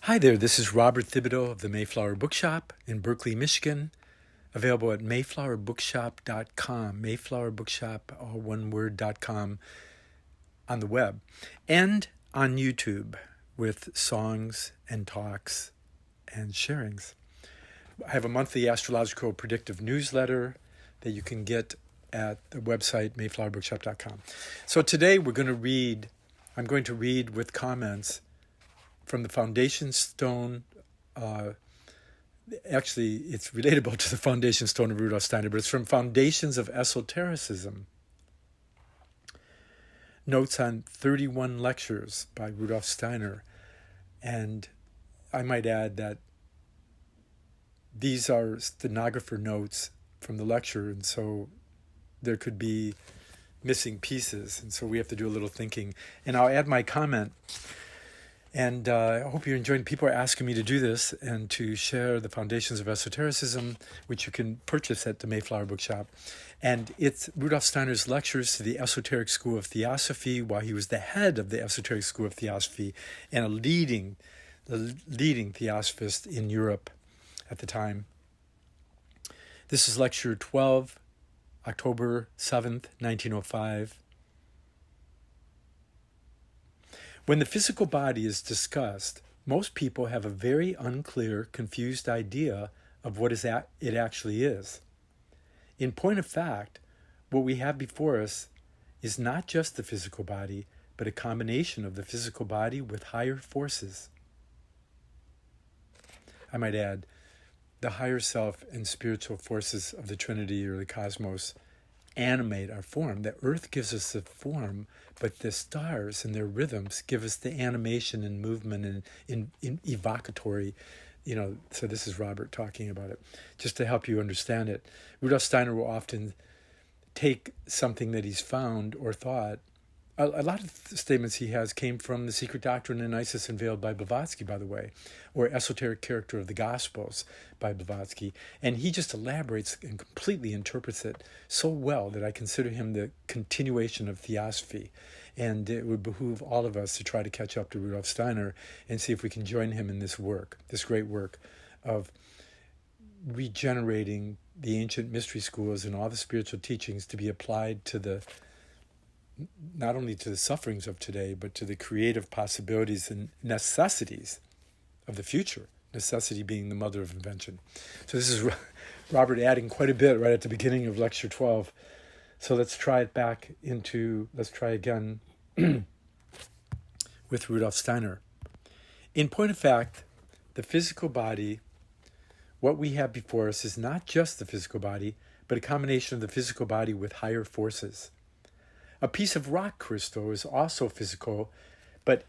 Hi there, this is Robert Thibodeau of the Mayflower Bookshop in Berkeley, Michigan, available at mayflowerbookshop.com, mayflowerbookshop, all one word.com on the web, and on YouTube with songs and talks and sharings. I have a monthly astrological predictive newsletter that you can get at the website mayflowerbookshop.com. So today I'm going to read with comments from the foundation stone. Actually, it's relatable to the foundation stone of Rudolf Steiner, but it's from Foundations of Esotericism. Notes on 31 lectures by Rudolf Steiner. And I might add that these are stenographer notes from the lecture, and so there could be missing pieces, and so we have to do a little thinking. And I'll add my comment. And I hope you're enjoying. People are asking me to do this and to share the Foundations of Esotericism, which you can purchase at the Mayflower Bookshop. And it's Rudolf Steiner's lectures to the Esoteric School of Theosophy while he was the head of the Esoteric School of Theosophy and the leading theosophist in Europe at the time. This is lecture 12, October 7th, 1905. When the physical body is discussed, most people have a very unclear, confused idea of what it actually is. In point of fact, what we have before us is not just the physical body, but a combination of the physical body with higher forces. I might add, the higher self and spiritual forces of the Trinity or the cosmos animate our form. The earth gives us the form, but the stars and their rhythms give us the animation and movement and evocatory, so this is Robert talking about it, just to help you understand it. Rudolf Steiner will often take something that he's found or thought. A lot of the statements he has came from The Secret Doctrine and Isis Unveiled by Blavatsky, by the way, or Esoteric Character of the Gospels by Blavatsky. And he just elaborates and completely interprets it so well that I consider him the continuation of theosophy. And it would behoove all of us to try to catch up to Rudolf Steiner and see if we can join him in this work, this great work of regenerating the ancient mystery schools and all the spiritual teachings to be applied to not only to the sufferings of today, but to the creative possibilities and necessities of the future, necessity being the mother of invention. So this is Robert adding quite a bit right at the beginning of lecture 12. So let's try again with Rudolf Steiner. In point of fact, the physical body, what we have before us is not just the physical body, but a combination of the physical body with higher forces. A piece of rock crystal is also physical, but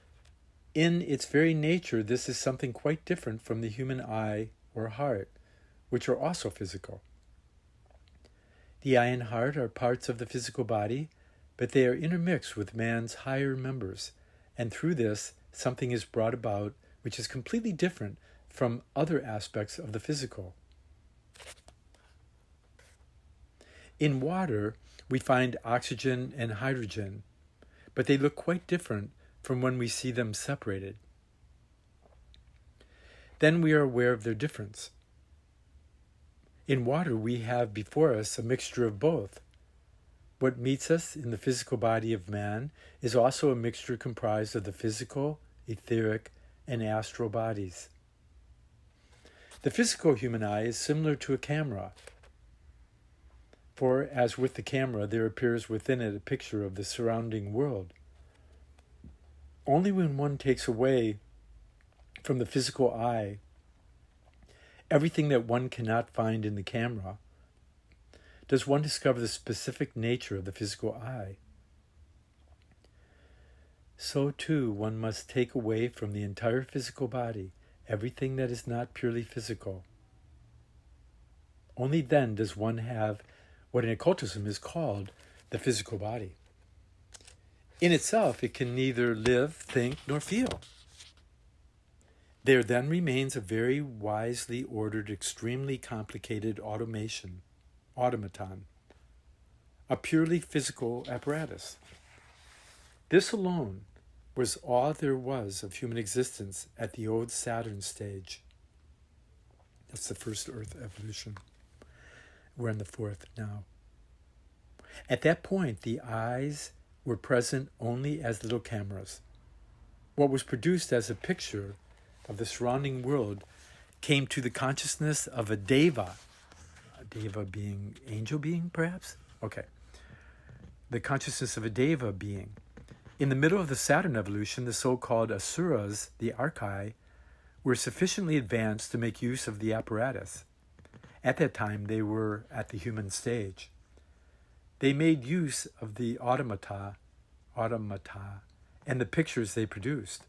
in its very nature, this is something quite different from the human eye or heart, which are also physical. The eye and heart are parts of the physical body, but they are intermixed with man's higher members, and through this, something is brought about which is completely different from other aspects of the physical. In water, we find oxygen and hydrogen, but they look quite different from when we see them separated. Then we are aware of their difference. In water, we have before us a mixture of both. What meets us in the physical body of man is also a mixture comprised of the physical, etheric, and astral bodies. The physical human eye is similar to a camera, for as with the camera, there appears within it a picture of the surrounding world. Only when one takes away from the physical eye everything that one cannot find in the camera does one discover the specific nature of the physical eye. So too, one must take away from the entire physical body everything that is not purely physical. Only then does one have what in occultism is called the physical body. In itself, it can neither live, think, nor feel. There then remains a very wisely ordered, extremely complicated automaton, a purely physical apparatus. This alone was all there was of human existence at the old Saturn stage. That's the first Earth evolution. We're in the fourth now. At that point, the eyes were present only as little cameras. What was produced as a picture of the surrounding world came to the consciousness of a deva being angel being, perhaps? Okay. The consciousness of a deva being. In the middle of the Saturn evolution, the so-called asuras, the archai, were sufficiently advanced to make use of the apparatus. At that time, they were at the human stage. They made use of the automata, and the pictures they produced.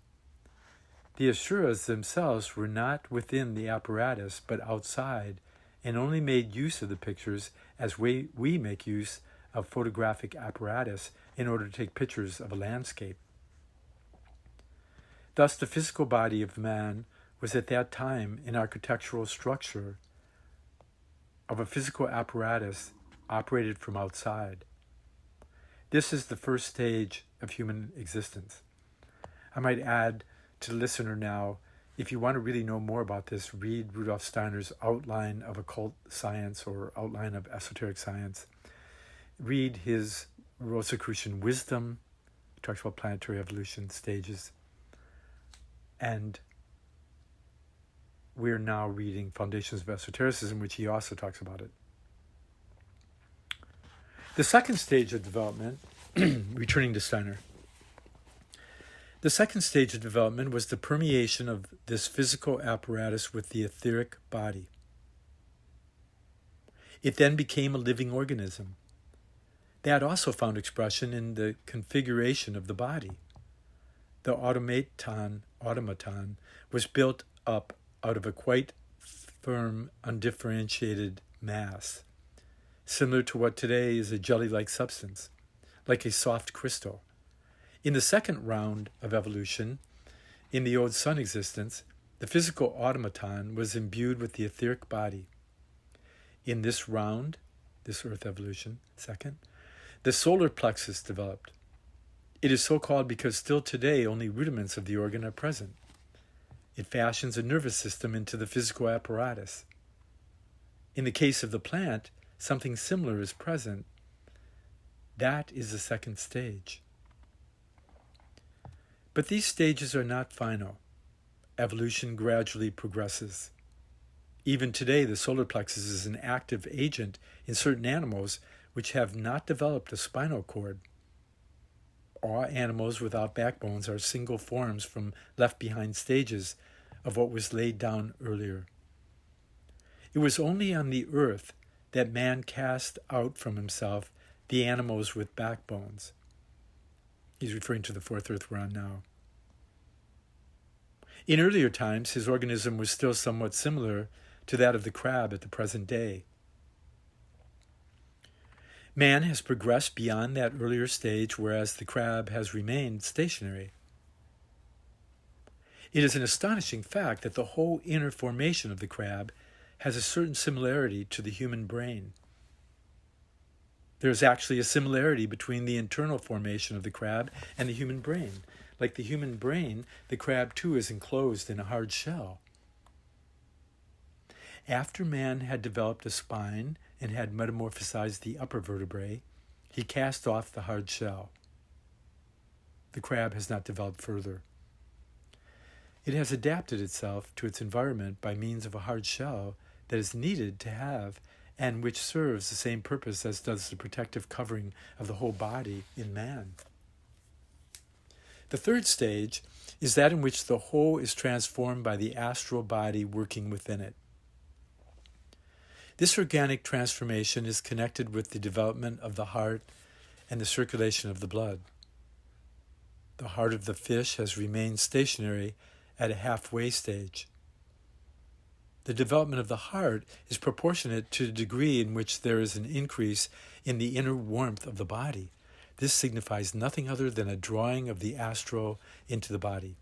The asuras themselves were not within the apparatus, but outside, and only made use of the pictures as we make use of photographic apparatus in order to take pictures of a landscape. Thus, the physical body of man was at that time an architectural structure of a physical apparatus operated from outside. This is the first stage of human existence. I might add to the listener now, if you want to really know more about this, read Rudolf Steiner's Outline of Occult Science or Outline of Esoteric Science. Read his Rosicrucian Wisdom, he talks about planetary evolution stages. And we're now reading Foundations of Esotericism, which he also talks about it. The second stage of development, returning to Steiner, the second stage of development was the permeation of this physical apparatus with the etheric body. It then became a living organism. That also found expression in the configuration of the body. The automaton was built up out of a quite firm, undifferentiated mass, similar to what today is a jelly-like substance, like a soft crystal. In the second round of evolution, in the old sun existence, the physical automaton was imbued with the etheric body. In this round, this earth evolution, second, the solar plexus developed. It is so called because still today only rudiments of the organ are present. It fashions a nervous system into the physical apparatus. In the case of the plant, something similar is present. That is the second stage. But these stages are not final. Evolution gradually progresses. Even today, the solar plexus is an active agent in certain animals which have not developed a spinal cord. All animals without backbones are single forms from left-behind stages of what was laid down earlier. It was only on the earth that man cast out from himself the animals with backbones. He's referring to the fourth earth we're on now. In earlier times, his organism was still somewhat similar to that of the crab at the present day. Man has progressed beyond that earlier stage, whereas the crab has remained stationary. It is an astonishing fact that the whole inner formation of the crab has a certain similarity to the human brain. There is actually a similarity between the internal formation of the crab and the human brain. Like the human brain, the crab too is enclosed in a hard shell. After man had developed a spine and had metamorphosized the upper vertebrae, he cast off the hard shell. The crab has not developed further. It has adapted itself to its environment by means of a hard shell that is needed to have and which serves the same purpose as does the protective covering of the whole body in man. The third stage is that in which the whole is transformed by the astral body working within it. This organic transformation is connected with the development of the heart and the circulation of the blood. The heart of the fish has remained stationary at a halfway stage. The development of the heart is proportionate to the degree in which there is an increase in the inner warmth of the body. This signifies nothing other than a drawing of the astral into the body.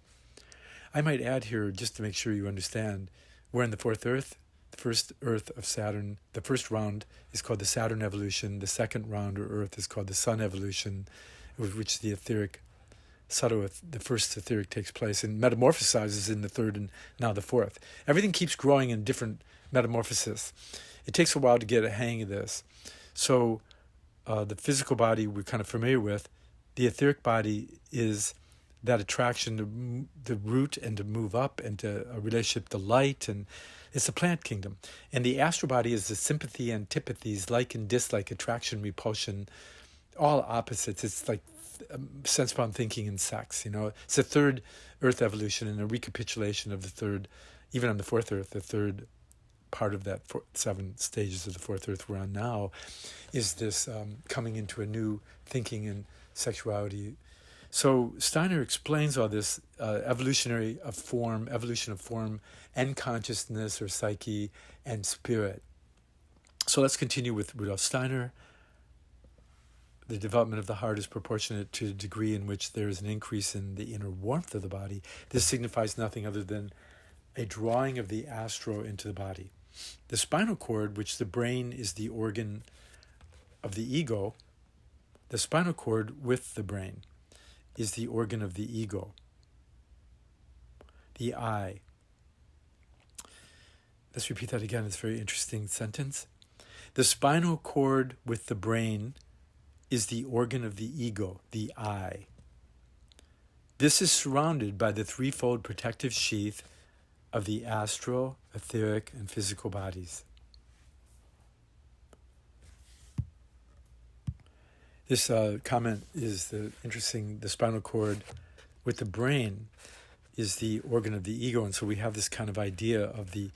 I might add here, just to make sure you understand, we're in the fourth earth, the first earth of Saturn. The first round is called the Saturn evolution. The second round or earth is called the Sun evolution, which is the etheric the first etheric takes place and metamorphosizes in the third and now the fourth. Everything keeps growing in different metamorphosis. It takes a while to get a hang of this. So the physical body we're kind of familiar with. The etheric body is that attraction to root and to move up and to a relationship to light, and it's the plant kingdom. And the astral body is the sympathy, antipathies, like and dislike, attraction, repulsion, all opposites. It's like sense-bound thinking and sex. It's the third Earth evolution and a recapitulation of the third, even on the fourth Earth, the third part of that 7 stages of the fourth Earth we're on now, is this coming into a new thinking and sexuality. So Steiner explains all this evolution of form and consciousness or psyche and spirit. So let's continue with Rudolf Steiner. The development of the heart is proportionate to the degree in which there is an increase in the inner warmth of the body. This signifies nothing other than a drawing of the astro into the body. The spinal cord, which the brain is the organ of the ego, the spinal cord with the brain is the organ of the ego, the I. Let's repeat that again. It's a very interesting sentence. The spinal cord with the brain is the organ of the ego, the I. This is surrounded by the threefold protective sheath of the astral, etheric, and physical bodies. This comment is interesting. The spinal cord with the brain is the organ of the ego, and so we have this kind of idea of the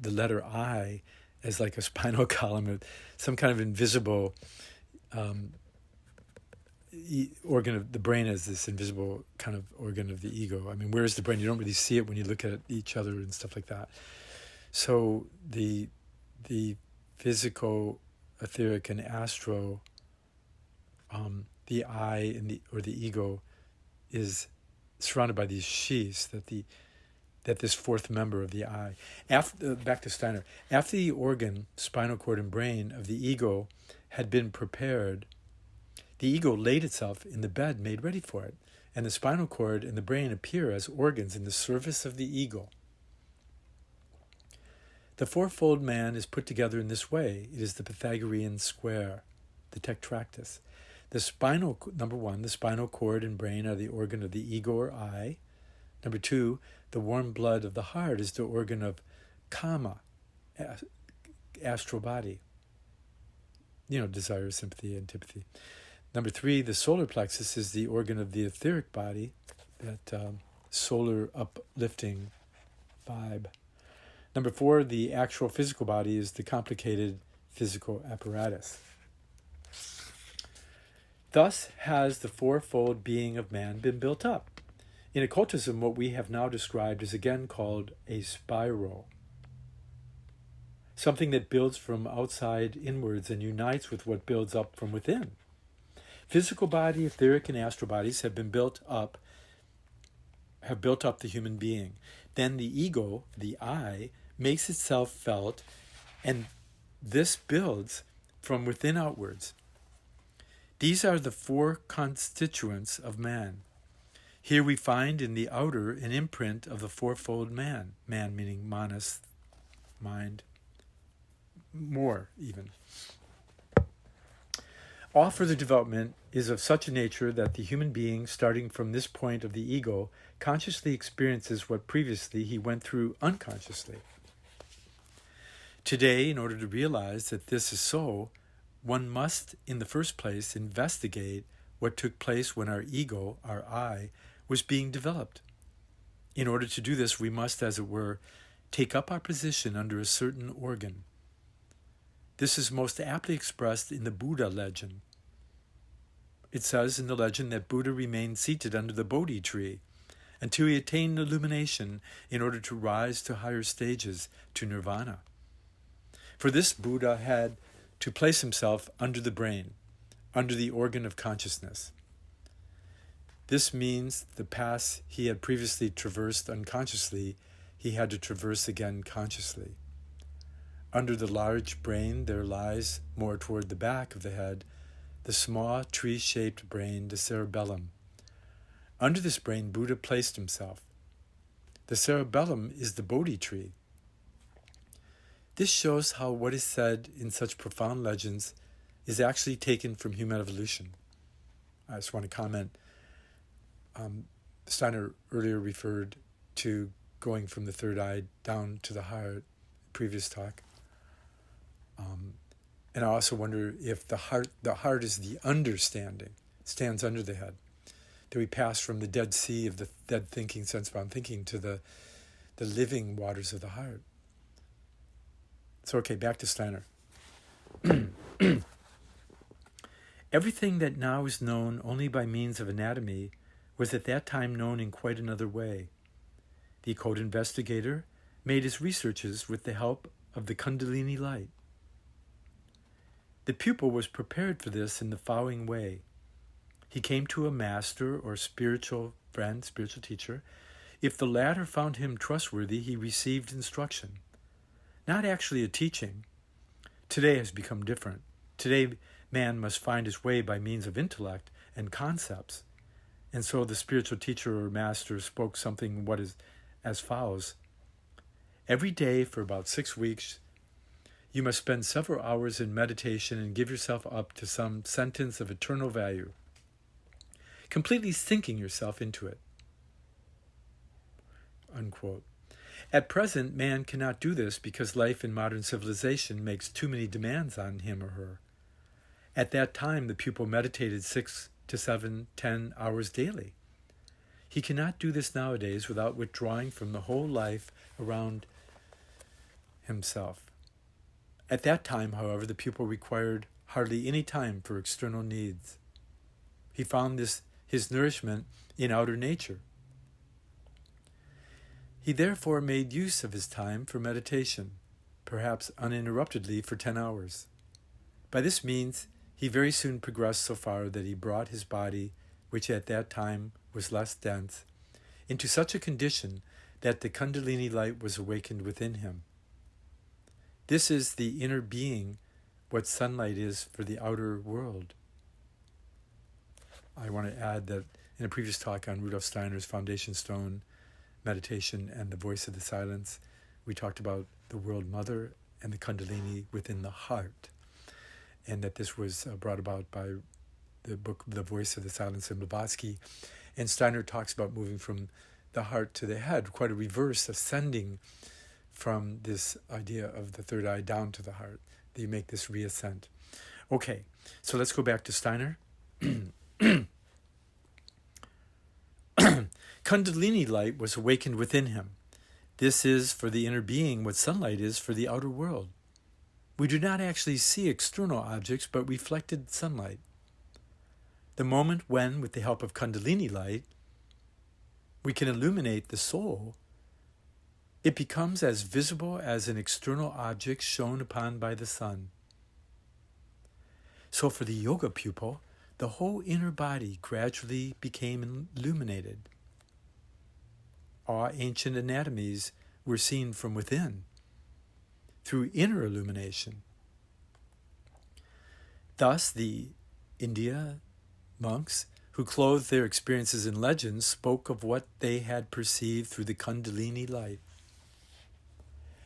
letter I as like a spinal column, some kind of invisible organ of the brain as this invisible kind of organ of the ego. I mean, where is the brain? You don't really see it when you look at each other and stuff like that. So the physical, etheric, and astro, the I and or the ego is surrounded by these sheaths that this fourth member of the I. Back to Steiner. After the organ, spinal cord, and brain of the ego had been prepared, the ego laid itself in the bed made ready for it, and the spinal cord and the brain appear as organs in the service of the ego. The fourfold man is put together in this way. It is the Pythagorean square, the tetractys. Number 1, the spinal cord and brain are the organ of the ego or I. Number 2, the warm blood of the heart is the organ of kama, astral body. Desire, sympathy, antipathy. Number 3, the solar plexus is the organ of the etheric body, that solar uplifting vibe. Number 4, the actual physical body is the complicated physical apparatus. Thus has the fourfold being of man been built up. In occultism, what we have now described is again called a spiral, something that builds from outside inwards and unites with what builds up from within. Physical body, etheric, and astral bodies have built up the human being. Then the ego, the I, makes itself felt, and this builds from within outwards. These are the 4 constituents of man. Here we find in the outer an imprint of the fourfold man, man meaning manas, mind, more even. All further development is of such a nature that the human being, starting from this point of the ego, consciously experiences what previously he went through unconsciously. Today, in order to realize that this is so, one must, in the first place, investigate what took place when our ego, our I, was being developed. In order to do this, we must, as it were, take up our position under a certain organ. This is most aptly expressed in the Buddha legend. It says in the legend that Buddha remained seated under the Bodhi tree until he attained illumination in order to rise to higher stages, to nirvana. For this, Buddha had to place himself under the brain, under the organ of consciousness. This means the paths he had previously traversed unconsciously, he had to traverse again consciously. Under the large brain there lies, more toward the back of the head, the small tree-shaped brain, the cerebellum. Under this brain, Buddha placed himself. The cerebellum is the Bodhi tree. This shows how what is said in such profound legends is actually taken from human evolution. I just want to comment. Steiner earlier referred to going from the third eye down to the heart, previous talk. And I also wonder if the heart is the understanding, stands under the head. That we pass from the dead sea of the dead thinking, sense-bound thinking, to the living waters of the heart. So, okay, back to Steiner. Everything that now is known only by means of anatomy was at that time known in quite another way. The occult investigator made his researches with the help of the Kundalini light. The pupil was prepared for this in the following way. He came to a master or spiritual friend, spiritual teacher. If the latter found him trustworthy, he received instruction. Not actually a teaching. Today has become different. Today, man must find his way by means of intellect and concepts. And so the spiritual teacher or master spoke something what is as follows. Every day for about 6 weeks, you must spend several hours in meditation and give yourself up to some sentence of eternal value, completely sinking yourself into it. Unquote. At present, man cannot do this because life in modern civilization makes too many demands on him or her. At that time, the pupil meditated 6 to 7, 10 hours daily. He cannot do this nowadays without withdrawing from the whole life around himself. At that time, however, the pupil required hardly any time for external needs. He found his nourishment in outer nature. He therefore made use of his time for meditation, perhaps uninterruptedly for 10 hours. By this means, he very soon progressed so far that he brought his body, which at that time was less dense, into such a condition that the Kundalini light was awakened within him. This is the inner being, what sunlight is for the outer world. I want to add that in a previous talk on Rudolf Steiner's Foundation Stone, Meditation and the Voice of the Silence, we talked about the World Mother and the Kundalini within the heart, and that this was brought about by the book The Voice of the Silence in Blavatsky. And Steiner talks about moving from the heart to the head, quite a reverse, ascending from this idea of the third eye down to the heart. That you make this reascent. Okay, so let's go back to Steiner. Kundalini light was awakened within him. This is for the inner being what sunlight is for the outer world. We do not actually see external objects, but reflected sunlight. The moment when, with the help of Kundalini light, we can illuminate the soul, it becomes as visible as an external object shone upon by the sun. So for the yoga pupil, the whole inner body gradually became illuminated. All ancient anatomies were seen from within, through inner illumination. Thus, the India monks who clothed their experiences in legends spoke of what they had perceived through the Kundalini light.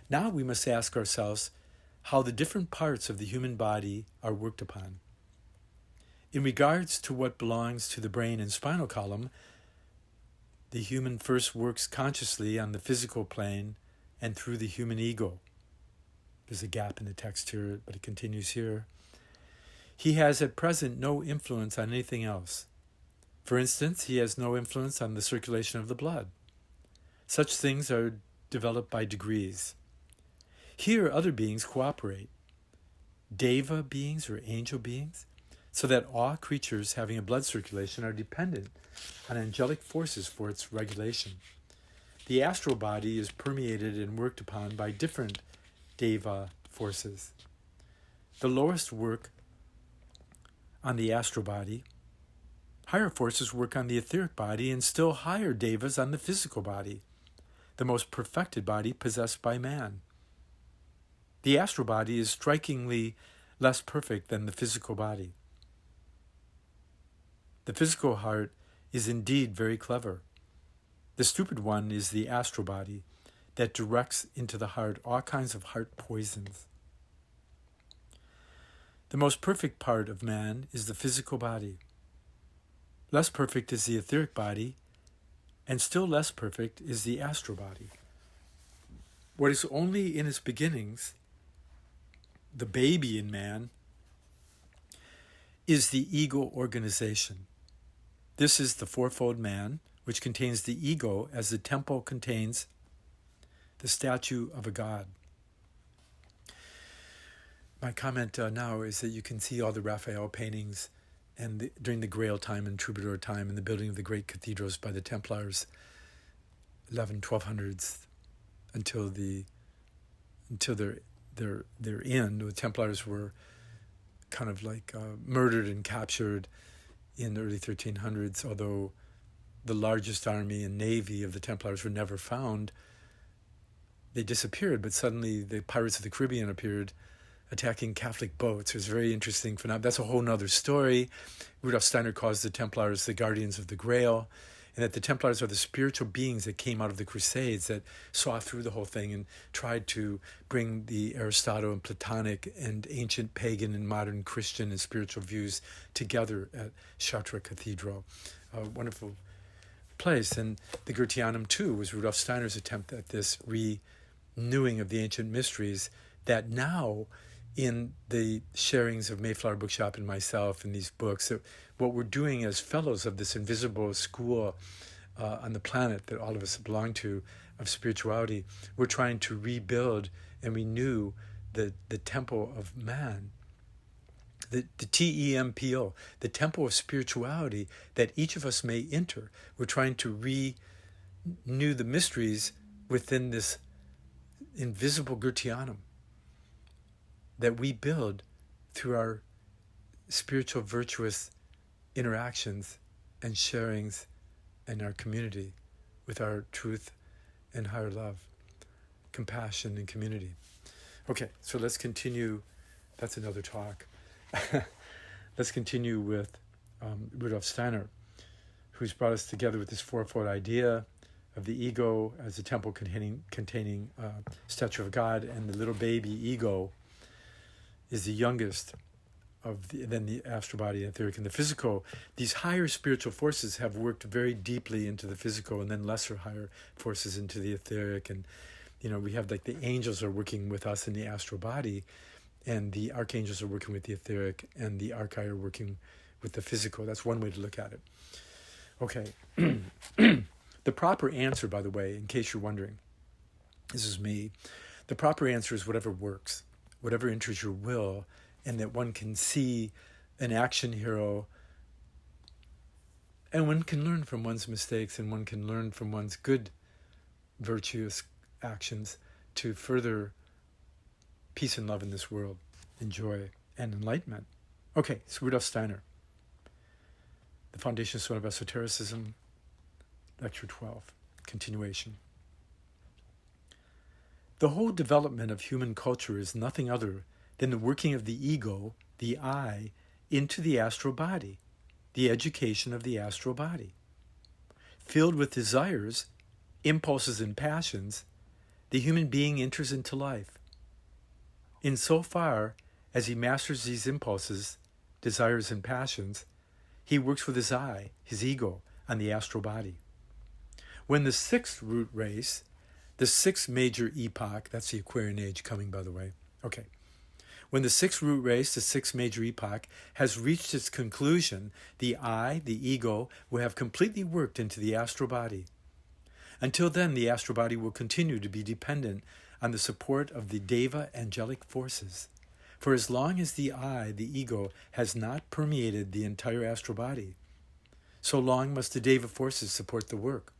Now we must ask ourselves how the different parts of the human body are worked upon. In regards to what belongs to the brain and spinal column, the human first works consciously on the physical plane and through the human ego. There's a gap in the text here, but it continues here. He has at present no influence on anything else. For instance, he has no influence on the circulation of the blood. Such things are developed by degrees. Here, other beings cooperate. Deva beings or angel beings, so that all creatures having a blood circulation are dependent on angelic forces for its regulation. The astral body is permeated and worked upon by different Deva forces. The lowest work on the astral body, higher forces work on the etheric body, and still higher Devas on the physical body, the most perfected body possessed by man. The astral body is strikingly less perfect than the physical body. The physical heart is indeed very clever. The stupid one is the astral body that directs into the heart all kinds of heart poisons. The most perfect part of man is the physical body. Less perfect is the etheric body, and still less perfect is the astral body. What is only in its beginnings, the baby in man, is the ego organization. This is the fourfold man, which contains the ego as the temple contains the statue of a god. My comment now is that you can see all the Raphael paintings and during the Grail time and Troubadour time and the building of the great cathedrals by the Templars, 1200s, until their end. The Templars were kind of like murdered and captured in the early 1300s, although the largest army and navy of the Templars were never found. They disappeared, but suddenly the Pirates of the Caribbean appeared, attacking Catholic boats. It was very interesting phenomenon. That's a whole other story. Rudolf Steiner calls the Templars the guardians of the Grail, and that the Templars are the spiritual beings that came out of the Crusades that saw through the whole thing and tried to bring the Aristotle and Platonic and ancient pagan and modern Christian and spiritual views together at Chartres Cathedral. A wonderful place. And the Goetheanum, too, was Rudolf Steiner's attempt at this renewing of the ancient mysteries that now, in the sharings of Mayflower Bookshop and myself in these books, that what we're doing as fellows of this invisible school on the planet that all of us belong to, of spirituality, we're trying to rebuild and renew the temple of man, the TEMPO, the temple of spirituality that each of us may enter. We're trying to renew the mysteries within this invisible Goetheanum that we build through our spiritual virtuous interactions and sharings in our community with our truth and higher love, compassion and community. Okay, so let's continue. That's another talk. Let's continue with Rudolf Steiner, who's brought us together with this fourfold idea of the ego as a temple containing statue of God, and the little baby ego is the youngest than the astral body, etheric, and the physical. These higher spiritual forces have worked very deeply into the physical, and then lesser higher forces into the etheric. And we have like the angels are working with us in the astral body, and the archangels are working with the etheric, and the archai are working with the physical. That's one way to look at it. Okay. The proper answer, by the way, in case you're wondering, this is me, the proper answer is whatever works, whatever enters your will, and that one can see an action hero, and one can learn from one's mistakes, and one can learn from one's good, virtuous actions to further peace and love in this world, and joy and enlightenment. Okay, so Rudolf Steiner, The Foundation Stone of Esotericism, Lecture 12, continuation. The whole development of human culture is nothing other than the working of the ego, the I, into the astral body, the education of the astral body. Filled with desires, impulses, and passions, the human being enters into life. In so far as he masters these impulses, desires, and passions, he works with his I, his ego, on the astral body. When the sixth root race, the sixth major epoch, that's the Aquarian age coming, by the way. Okay. When the sixth root race, the sixth major epoch, has reached its conclusion, the I, the ego, will have completely worked into the astral body. Until then, the astral body will continue to be dependent on the support of the Deva angelic forces. For as long as the I, the ego, has not permeated the entire astral body, so long must the Deva forces support the work.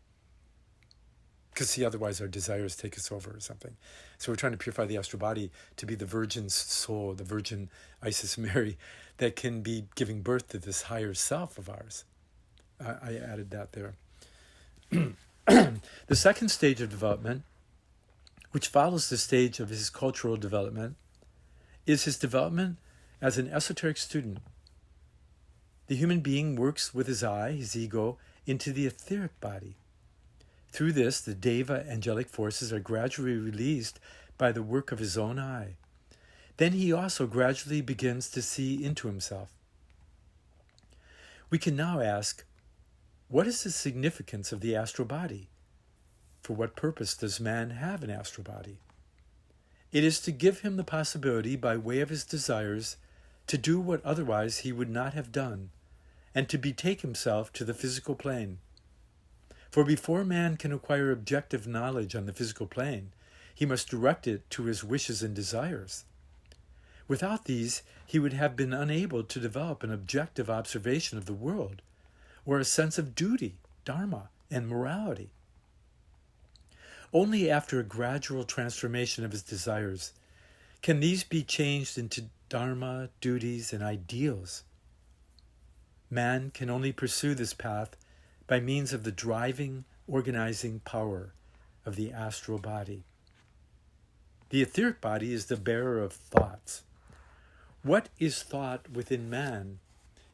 Because see, otherwise our desires take us over or something. So we're trying to purify the astral body to be the virgin's soul, the virgin Isis Mary, that can be giving birth to this higher self of ours. I added that there. The second stage of development, which follows the stage of his cultural development, is his development as an esoteric student. The human being works with his I, his ego, into the etheric body. Through this, the Deva angelic forces are gradually released by the work of his own eye. Then he also gradually begins to see into himself. We can now ask, what is the significance of the astral body? For what purpose does man have an astral body? It is to give him the possibility, by way of his desires, to do what otherwise he would not have done, and to betake himself to the physical plane. For before man can acquire objective knowledge on the physical plane, he must direct it to his wishes and desires. Without these, he would have been unable to develop an objective observation of the world, or a sense of duty, dharma, and morality. Only after a gradual transformation of his desires can these be changed into dharma, duties, and ideals. Man can only pursue this path by means of the driving, organizing power of the astral body. The etheric body is the bearer of thoughts. What is thought within man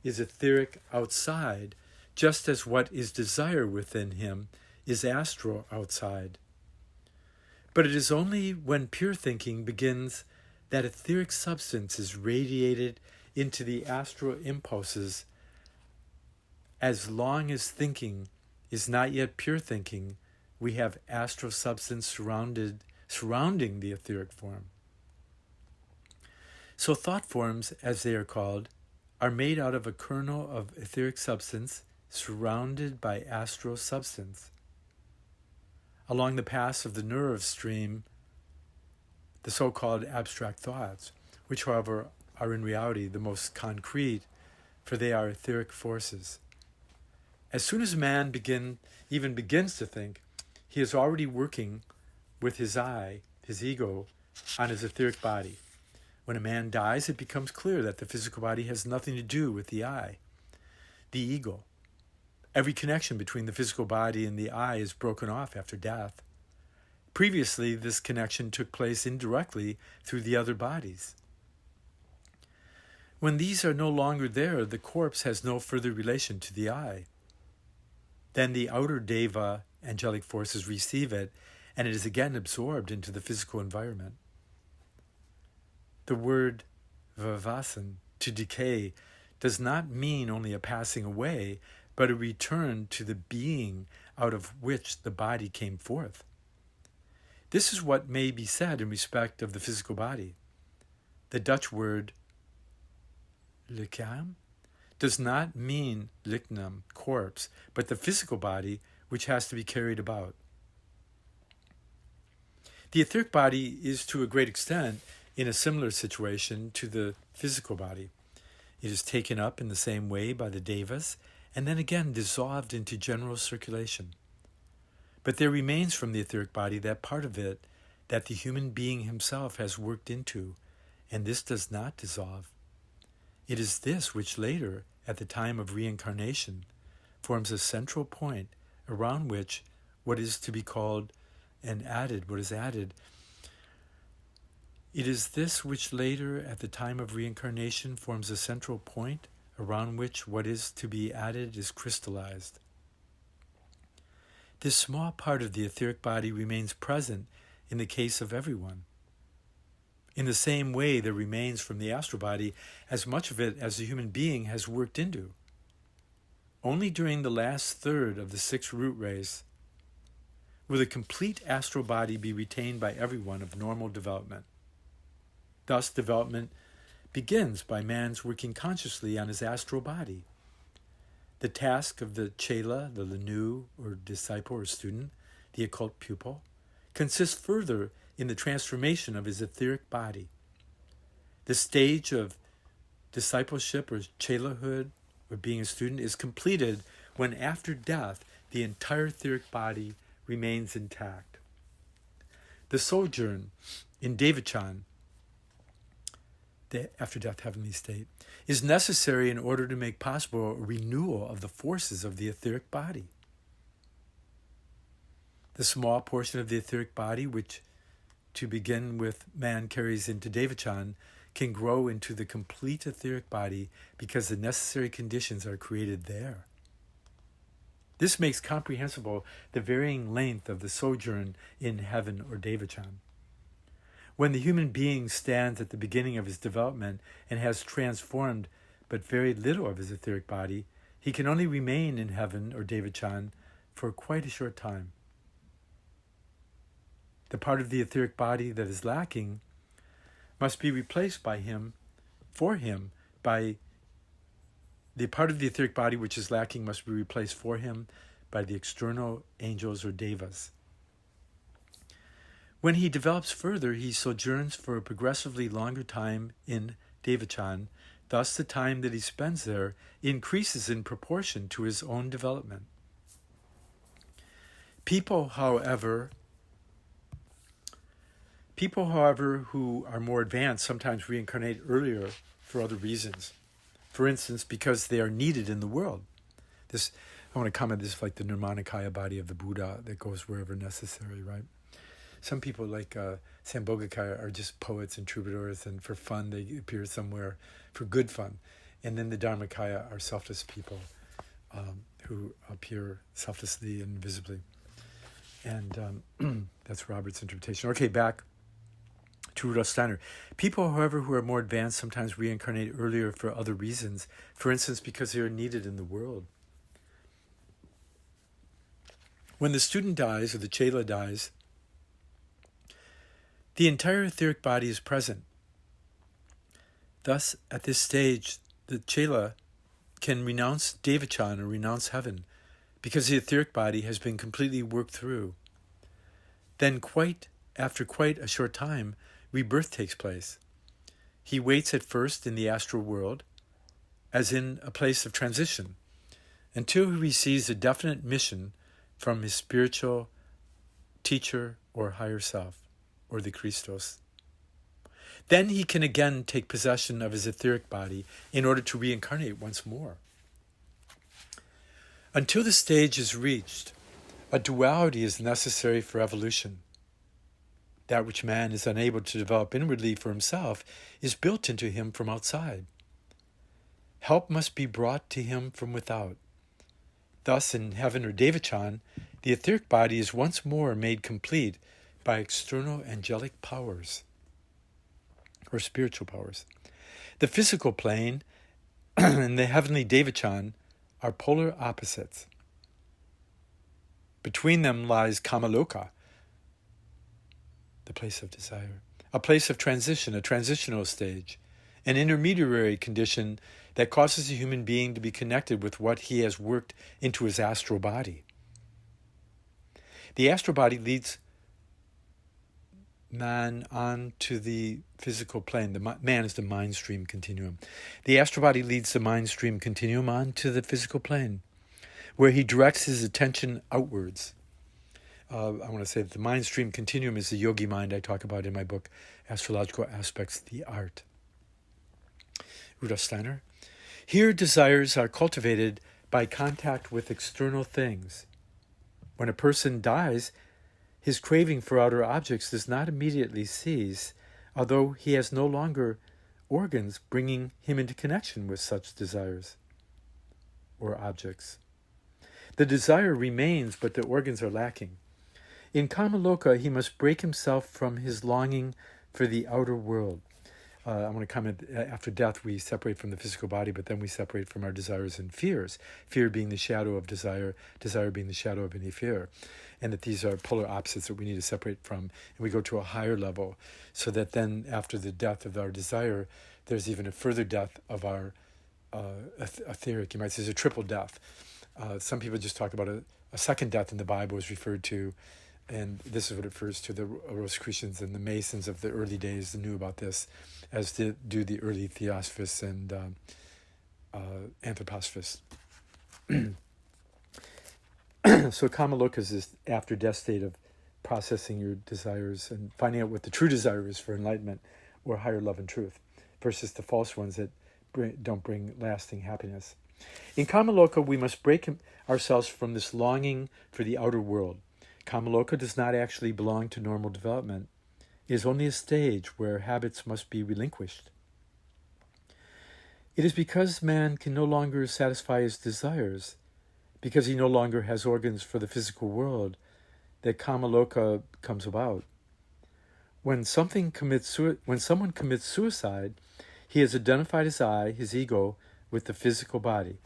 is etheric outside, just as what is desire within him is astral outside. But it is only when pure thinking begins that etheric substance is radiated into the astral impulses. As long as thinking is not yet pure thinking, we have astral substance surrounding the etheric form. So thought forms, as they are called, are made out of a kernel of etheric substance surrounded by astral substance. Along the paths of the nerve stream, the so-called abstract thoughts, which, however, are in reality the most concrete, for they are etheric forces. As soon as man even begins to think, he is already working with his eye, his ego, on his etheric body. When a man dies, it becomes clear that the physical body has nothing to do with the eye, the ego. Every connection between the physical body and the eye is broken off after death. Previously, this connection took place indirectly through the other bodies. When these are no longer there, the corpse has no further relation to the eye. Then the outer Deva angelic forces receive it, and it is again absorbed into the physical environment. The word vavasan, to decay, does not mean only a passing away, but a return to the being out of which the body came forth. This is what may be said in respect of the physical body. The Dutch word lichaam does not mean lichaam, corpse, but the physical body which has to be carried about. The etheric body is to a great extent in a similar situation to the physical body. It is taken up in the same way by the devas and then again dissolved into general circulation. But there remains from the etheric body that part of it that the human being himself has worked into, and this does not dissolve. It is this which later, at the time of reincarnation, forms a central point around which what is to be called what is added. It is this which later, at the time of reincarnation, forms a central point around which what is to be added is crystallized. This small part of the etheric body remains present in the case of everyone. In the same way, there remains from the astral body as much of it as the human being has worked into. Only during the last third of the 6 root rays will the complete astral body be retained by everyone of normal development. Thus, development begins by man's working consciously on his astral body. The task of the chela, the lenu, or disciple or student, the occult pupil, consists further in the transformation of his etheric body. The stage of discipleship or chelahood, or being a student, is completed when after death the entire etheric body remains intact. The sojourn in Devachan, the after-death heavenly state, is necessary in order to make possible a renewal of the forces of the etheric body. The small portion of the etheric body, which to begin with man carries into Devachan, can grow into the complete etheric body because the necessary conditions are created there. This makes comprehensible the varying length of the sojourn in heaven or Devachan. When the human being stands at the beginning of his development and has transformed but very little of his etheric body, he can only remain in heaven or Devachan for quite a short time. The part of the etheric body that is lacking must be replaced by him, for him, by the part of the etheric body which is lacking must be replaced for him by the external angels or devas. When he develops further, he sojourns for a progressively longer time in Devachan. Thus, the time that he spends there increases in proportion to his own development. People, however, who are more advanced sometimes reincarnate earlier for other reasons. For instance, because they are needed in the world. I want to comment, this is like the Nirmanakaya body of the Buddha that goes wherever necessary, right? Some people like Sambhogakaya are just poets and troubadours, and for fun they appear somewhere for good fun. And then the Dharmakaya are selfless people who appear selflessly and visibly. And that's Robert's interpretation. Okay, back to Rudolf Steiner. People, however, who are more advanced sometimes reincarnate earlier for other reasons. For instance, because they are needed in the world. When the student dies, or the chela dies, the entire etheric body is present. Thus, at this stage, the chela can renounce Devachan or renounce heaven, because the etheric body has been completely worked through. Then, after quite a short time, rebirth takes place. He waits at first in the astral world, as in a place of transition, until he receives a definite mission from his spiritual teacher or higher self, or the Christos. Then he can again take possession of his etheric body in order to reincarnate once more. Until the stage is reached, a duality is necessary for evolution. That which man is unable to develop inwardly for himself is built into him from outside. Help must be brought to him from without. Thus, in heaven or Devachan, the etheric body is once more made complete by external angelic powers, or spiritual powers. The physical plane and the heavenly Devachan are polar opposites. Between them lies Kamaloka, the place of desire, a place of transition, a transitional stage, an intermediary condition that causes a human being to be connected with what he has worked into his astral body. The astral body leads man onto the physical plane. The man is the mind stream continuum. The astral body leads the mind stream continuum onto the physical plane, where he directs his attention outwards. I want to say that the mind stream continuum is the yogi mind I talk about in my book, Astrological Aspects of the Art. Rudolf Steiner. Here, desires are cultivated by contact with external things. When a person dies, his craving for outer objects does not immediately cease, although he has no longer organs bringing him into connection with such desires or objects. The desire remains, but the organs are lacking. In Kamaloka, he must break himself from his longing for the outer world. I want to comment, after death we separate from the physical body, but then we separate from our desires and fears. Fear being the shadow of desire, desire being the shadow of any fear. And that these are polar opposites that we need to separate from. And we go to a higher level, so that then after the death of our desire, there's even a further death of our etheric. You might say there's a triple death. Some people just talk about a second death in the Bible is referred to, and this is what it refers to. The Rosicrucians and the Masons of the early days knew about this, as do the early Theosophists and Anthroposophists. So Kamaloka is this after-death state of processing your desires and finding out what the true desire is for enlightenment or higher love and truth, versus the false ones that don't bring lasting happiness. In Kamaloka, we must break ourselves from this longing for the outer world. Kamaloka does not actually belong to normal development. It is only a stage where habits must be relinquished. It is because man can no longer satisfy his desires because he no longer has organs for the physical world, that kamaloka comes about. When someone commits suicide, he has identified his I, his ego, with the physical body.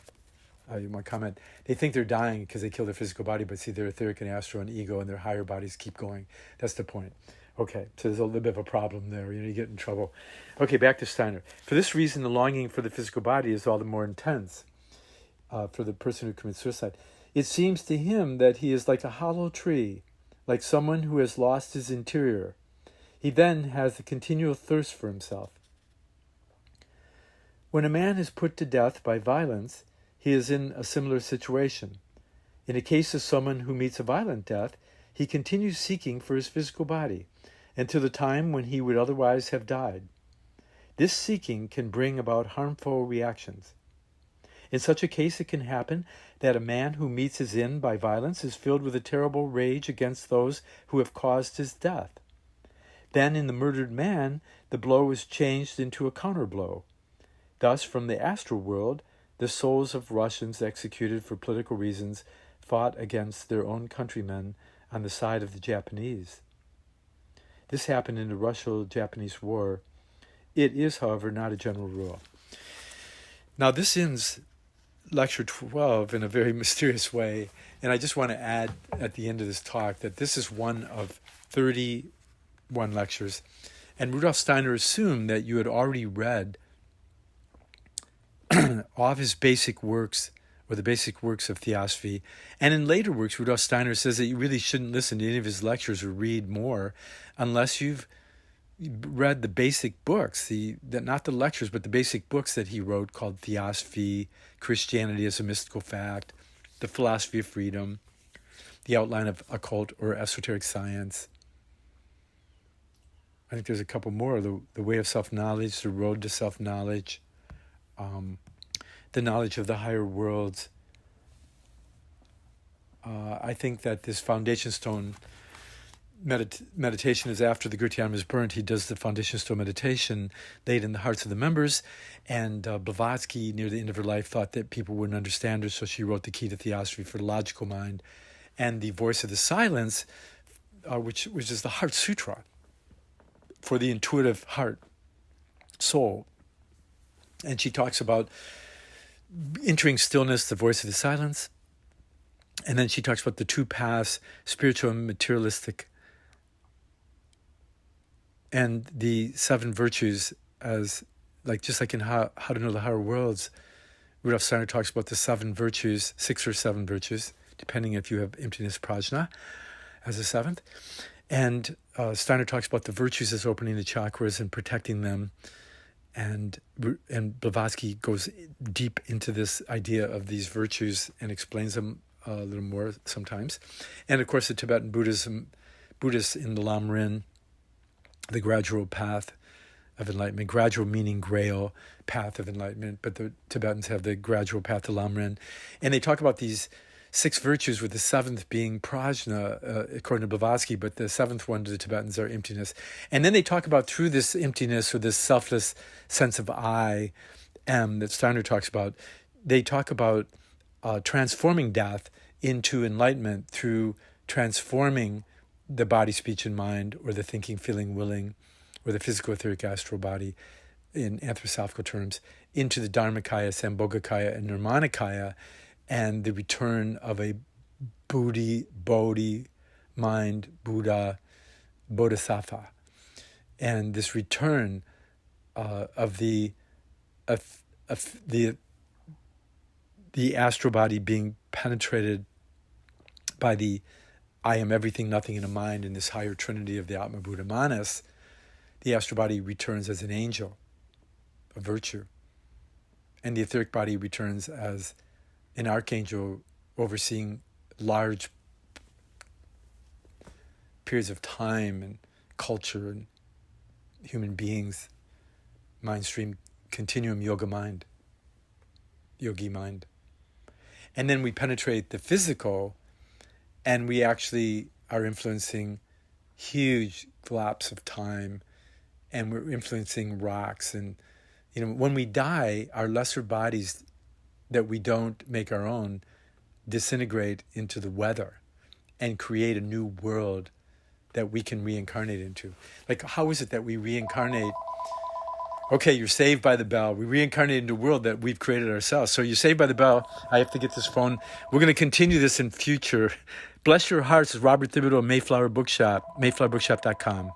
My comment, they think they're dying because they kill their physical body, but see, their etheric and astral and ego and their higher bodies keep going. That's the point. Okay, so there's a little bit of a problem there. You get in trouble. Okay, back to Steiner. For this reason, the longing for the physical body is all the more intense for the person who commits suicide. It seems to him that he is like a hollow tree, like someone who has lost his interior. He then has a continual thirst for himself. When a man is put to death by violence, he is in a similar situation. In the case of someone who meets a violent death, he continues seeking for his physical body until the time when he would otherwise have died. This seeking can bring about harmful reactions. In such a case, it can happen that a man who meets his end by violence is filled with a terrible rage against those who have caused his death. Then in the murdered man, the blow is changed into a counterblow. Thus, from the astral world, the souls of Russians executed for political reasons fought against their own countrymen on the side of the Japanese. This happened in the Russo-Japanese War. It is, however, not a general rule. Now, this ends Lecture 12 in a very mysterious way, and I just want to add at the end of this talk that this is one of 31 lectures, and Rudolf Steiner assumed that you had already read all of his basic works, or the basic works of theosophy. And in later works, Rudolf Steiner says that you really shouldn't listen to any of his lectures or read more unless you've read the basic books, not the lectures, but the basic books that he wrote called Theosophy, Christianity as a Mystical Fact, The Philosophy of Freedom, The Outline of Occult or Esoteric Science. I think there's a couple more, The Way of Self-Knowledge, The Road to Self-Knowledge, The Knowledge of the Higher Worlds. I think that this foundation stone meditation is after the Gurtianum is burnt. He does the foundation stone meditation laid in the hearts of the members. And Blavatsky, near the end of her life, thought that people wouldn't understand her, so she wrote the Key to Theosophy for the Logical Mind. And the Voice of the Silence, which is the Heart Sutra for the intuitive heart, soul. And she talks about entering stillness, the voice of the silence. And then she talks about the two paths, spiritual and materialistic, and the seven virtues as, just like in How to Know the Higher Worlds, Rudolf Steiner talks about the seven virtues, 6 or 7 virtues, depending if you have emptiness prajna as a seventh. And Steiner talks about the virtues as opening the chakras and protecting them. And Blavatsky goes deep into this idea of these virtues and explains them a little more sometimes. And of course, the Tibetan Buddhists in the Lamrim, the gradual path of enlightenment, gradual meaning grail, path of enlightenment, but the Tibetans have the gradual path to Lamrim. And they talk about these 6 virtues, with the 7th being prajna, according to Blavatsky, but the 7th one to the Tibetans are emptiness. And then they talk about, through this emptiness or this selfless sense of I am that Steiner talks about, they talk about transforming death into enlightenment through transforming the body, speech, and mind, or the thinking, feeling, willing, or the physical, etheric, astral body, in anthroposophical terms, into the Dharmakaya, Sambhogakaya, and Nirmanakaya, and the return of a Bodhi, mind, Buddha, Bodhisattva. And this return of the astral body being penetrated by the I am everything, nothing in a mind, in this higher trinity of the Atma Buddha Manas, the astral body returns as an angel, a virtue. And the etheric body returns as an archangel overseeing large periods of time and culture and human beings, mind stream, continuum, yogi mind. And then we penetrate the physical, and we actually are influencing huge globs of time, and we're influencing rocks. And when we die, our lesser bodies that we don't make our own disintegrate into the weather and create a new world that we can reincarnate into. Like, how is it that we reincarnate? Okay, you're saved by the bell. We reincarnate into a world that we've created ourselves. So you're saved by the bell. I have to get this phone. We're going to continue this in future. Bless your hearts. Robert Thibodeau, Mayflower Bookshop, mayflowerbookshop.com.